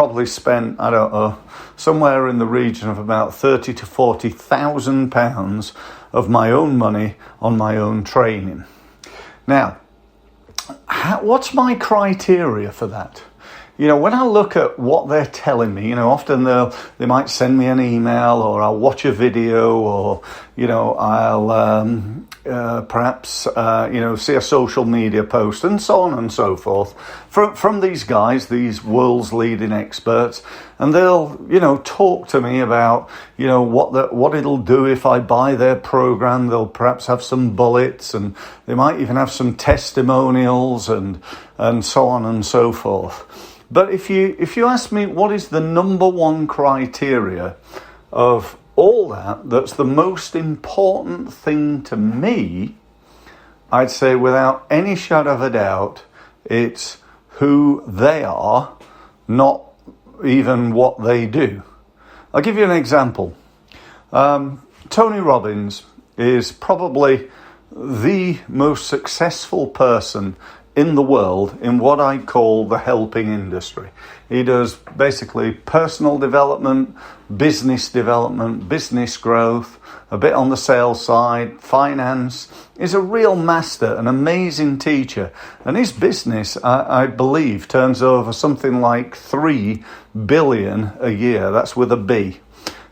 probably spent, I don't know, somewhere in the region of about £30,000 to £40,000 of my own money on my own training. Now, what's my criteria for that? When I look at what they're telling me, often they might send me an email, or I'll watch a video, or, I'll perhaps, see a social media post, and so on and so forth, from these guys, these world's leading experts, and they'll, talk to me about, what it'll do if I buy their program. They'll perhaps have some bullets, and they might even have some testimonials, and so on and so forth. But if you ask me what is the number one criteria of all that's the most important thing to me, I'd say without any shadow of a doubt, it's who they are, not even what they do. I'll give you an example. Tony Robbins is probably the most successful person in the world in what I call the helping industry. He does basically personal development, business growth, a bit on the sales side, finance. He's a real master, an amazing teacher. And his business, I believe, turns over something like 3 billion a year. That's with a B.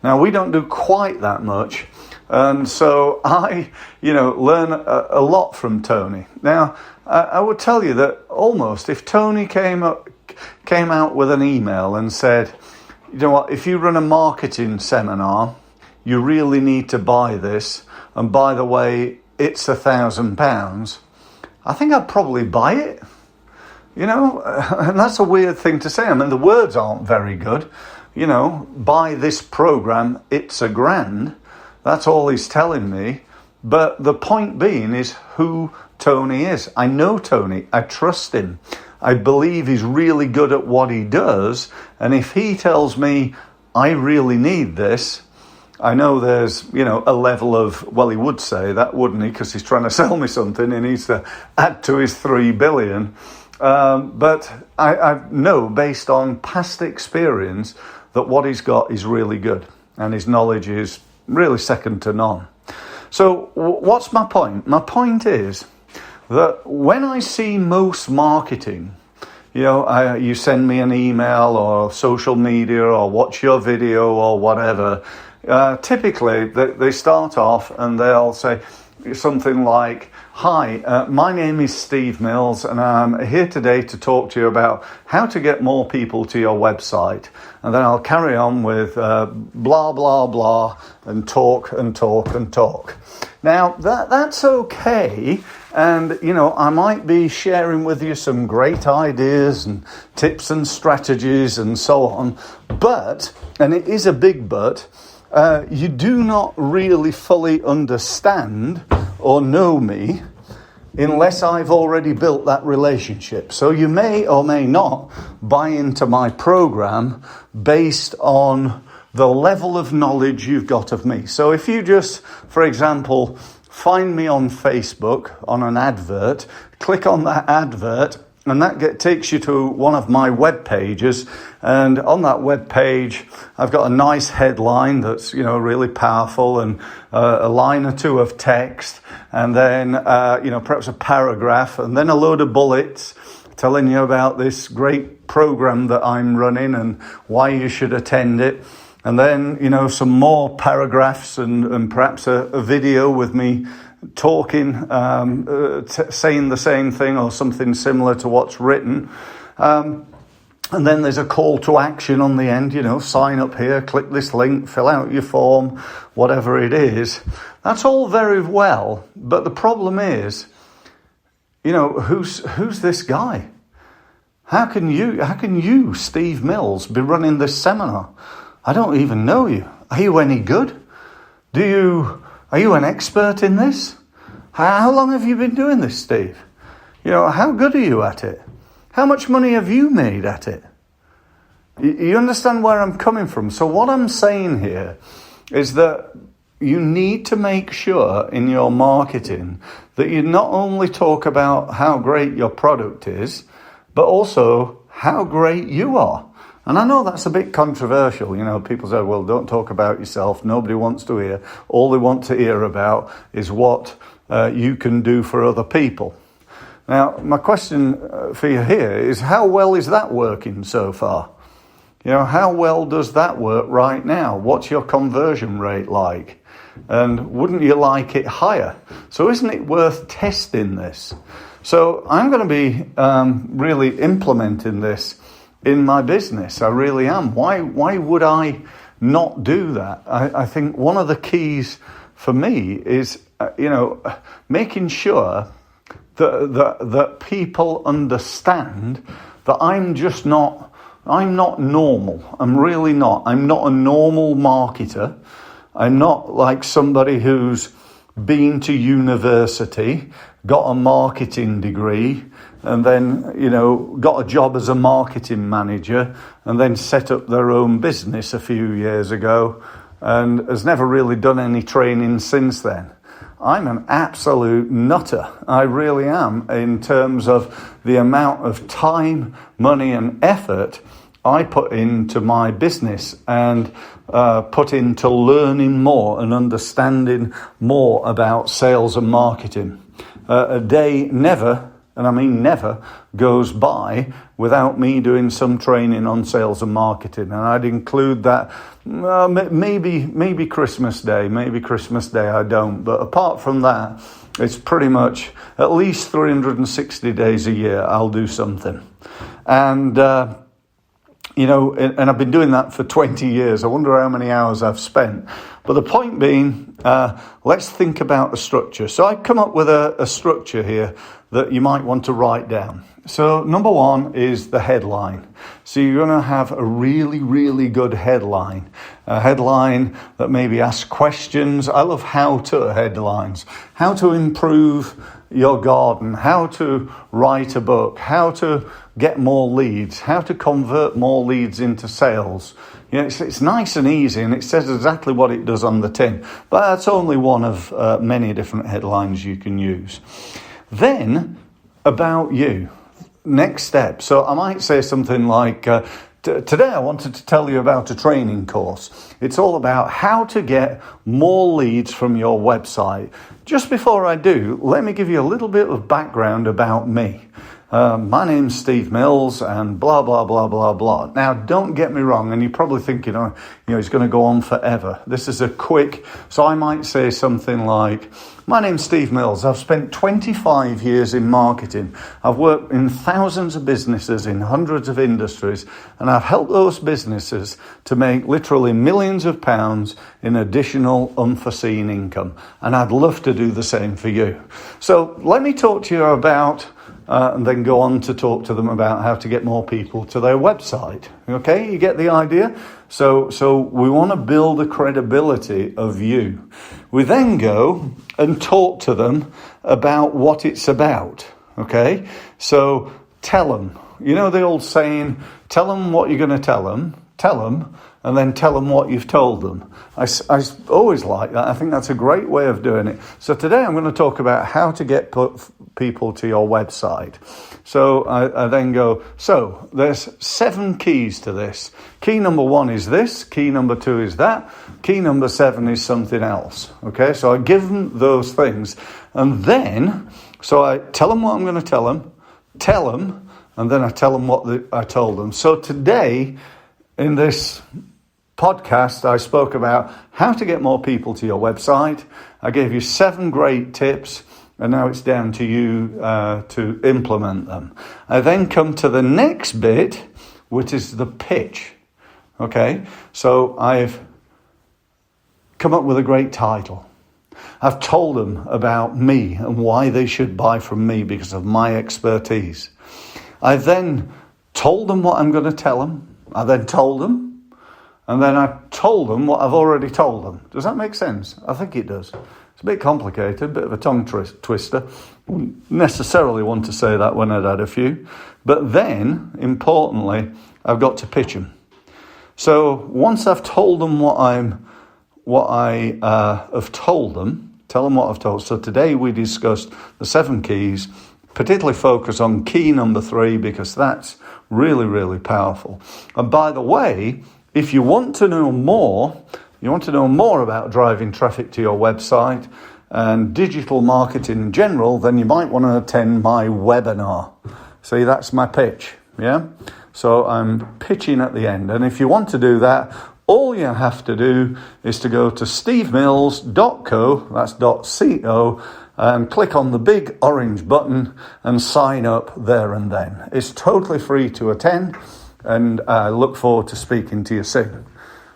Now, we don't do quite that much. And so I, learn a lot from Tony. Now, I would tell you that almost if Tony came out with an email and said, if you run a marketing seminar, you really need to buy this. And by the way, it's £1,000. I think I'd probably buy it. And that's a weird thing to say. I mean, the words aren't very good. Buy this program, it's £1,000. That's all he's telling me. But the point being is who Tony is. I know Tony. I trust him. I believe he's really good at what he does. And if he tells me I really need this, I know there's, a level of, well, he would say that, wouldn't he? Because he's trying to sell me something. He needs to add to his 3 billion. But I know based on past experience that what he's got is really good. And his knowledge is really second to none. So what's my point? My point is that when I see most marketing, you send me an email or social media or watch your video or whatever, typically they start off and they'll say something like, "Hi, my name is Steve Mills and I'm here today to talk to you about how to get more people to your website." And then I'll carry on with blah, blah, blah, and talk and talk and talk. Now, that's okay. And, I might be sharing with you some great ideas and tips and strategies and so on. But, and it is a big but, you do not really fully understand or know me unless I've already built that relationship. So you may or may not buy into my program based on the level of knowledge you've got of me. So if you just, for example, find me on Facebook on an advert, click on that advert, and that takes you to one of my web pages. And on that web page, I've got a nice headline that's, really powerful, and a line or two of text, and then, perhaps a paragraph, and then a load of bullets telling you about this great program that I'm running and why you should attend it. And then, some more paragraphs and perhaps a video with me talking, saying the same thing or something similar to what's written. And then there's a call to action on the end, sign up here, click this link, fill out your form, whatever it is. That's all very well. But the problem is, who's this guy? How can you, Steve Mills, be running this seminar? I don't even know you. Are you any good? Are you an expert in this? How long have you been doing this, Steve? How good are you at it? How much money have you made at it? You understand where I'm coming from? So what I'm saying here is that you need to make sure in your marketing that you not only talk about how great your product is, but also how great you are. And I know that's a bit controversial. You know, people say, well, don't talk about yourself. Nobody wants to hear. All they want to hear about is what you can do for other people. Now, my question for you here is, how well is that working so far? You know, how well does that work right now? What's your conversion rate like? And wouldn't you like it higher? So isn't it worth testing this? So I'm going to be really implementing this in my business. I really am. Why would I not do that? I think one of the keys for me is, making sure that people understand that I'm not normal. I'm really not. I'm not a normal marketer. I'm not like somebody who's been to university, got a marketing degree, and then, got a job as a marketing manager, and then set up their own business a few years ago, and has never really done any training since then. I'm an absolute nutter. I really am, in terms of the amount of time, money, and effort I put into my business and put into learning more and understanding more about sales and marketing. A day never, and I mean never, goes by without me doing some training on sales and marketing. And I'd include that maybe Christmas Day. Maybe Christmas Day I don't. But apart from that, it's pretty much at least 360 days a year I'll do something. And and I've been doing that for 20 years. I wonder how many hours I've spent. But the point being, let's think about the structure. So I've come up with a structure here that you might want to write down. So number one is the headline. So you're going to have a really, really good headline. A headline that maybe asks questions. I love how-to headlines. How to improve your garden, how to write a book, how to get more leads, how to convert more leads into sales. It's nice and easy, and it says exactly what it does on the tin. But that's only one of many different headlines you can use. Then, about you. Next step. So I might say something like, today I wanted to tell you about a training course. It's all about how to get more leads from your website. Just before I do, let me give you a little bit of background about me. My name's Steve Mills and blah, blah, blah, blah, blah. Now, don't get me wrong, and you're probably thinking, he's going to go on forever. This is a quick, so I might say something like, my name's Steve Mills. I've spent 25 years in marketing. I've worked in thousands of businesses in hundreds of industries, and I've helped those businesses to make literally millions of pounds in additional unforeseen income. And I'd love to do the same for you. So let me talk to you about and then go on to talk to them about how to get more people to their website. Okay, you get the idea? So we want to build the credibility of you. We then go and talk to them about what it's about. Okay, so tell them. You know the old saying, tell them what you're going to tell them, and then tell them what you've told them. I always like that. I think that's a great way of doing it. So today I'm going to talk about how to get people to your website. So I then go, so there's 7 keys to this. Key number 1 is this. Key number 2 is that. Key number 7 is something else. Okay, so I give them those things. And then, so I tell them what I'm going to tell them, and then I tell them what I told them. So today, in this podcast, I spoke about how to get more people to your website. I gave you 7 great tips, and now it's down to you to implement them. I then come to the next bit, which is the pitch. Okay, so I've come up with a great title. I've told them about me and why they should buy from me because of my expertise. I then told them what I'm going to tell them. I then told them, and then I told them what I've already told them. Does that make sense? I think it does. It's a bit complicated, a bit of a tongue twister. Wouldn't necessarily want to say that when I'd had a few. But then, importantly, I've got to pitch them. So once I've told them what I have told them, tell them what I've told. So today we discussed the 7 keys, particularly focus on key number 3 because that's really, really powerful. And by the way, if you want to know more about driving traffic to your website and digital marketing in general, then you might want to attend my webinar. See, that's my pitch, yeah? So I'm pitching at the end. And if you want to do that, all you have to do is to go to stevemills.co, that's .co, and click on the big orange button and sign up there and then. It's totally free to attend, and I look forward to speaking to you soon.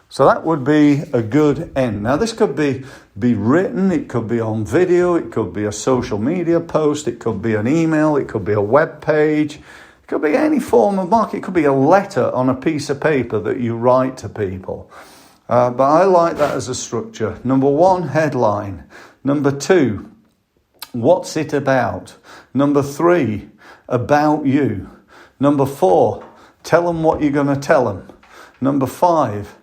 So that would be a good end. Now this could be written, it could be on video, it could be a social media post, it could be an email, it could be a web page, it could be any form of marketing, it could be a letter on a piece of paper that you write to people. But I like that as a structure. Number 1, headline. Number 2, what's it about? Number 3, about you. Number 4, tell them what you're going to tell them. Number 5,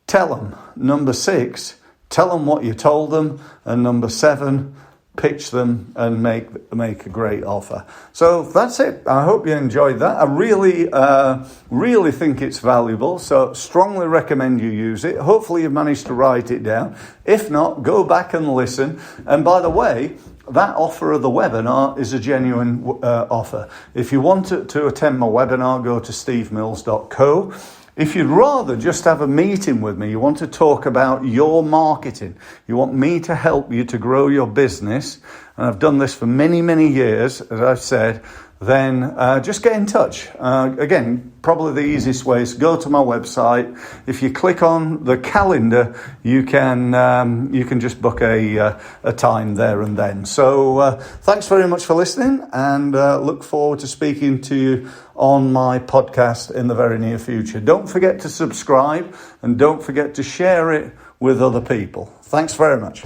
tell them. Number 6, tell them what you told them. And number 7, pitch them and make a great offer. So that's it. I hope you enjoyed that. I really think it's valuable. So strongly recommend you use it. Hopefully you've managed to write it down. If not, go back and listen. And by the way, that offer of the webinar is a genuine offer. If you want to attend my webinar, go to stevemills.co. If you'd rather just have a meeting with me, you want to talk about your marketing, you want me to help you to grow your business, and I've done this for many, many years, as I've said, then just get in touch. Again, probably the easiest way is go to my website. If you click on the calendar, you can just book a time there and then. So thanks very much for listening, and look forward to speaking to you on my podcast in the very near future. Don't forget to subscribe, and don't forget to share it with other people. Thanks very much.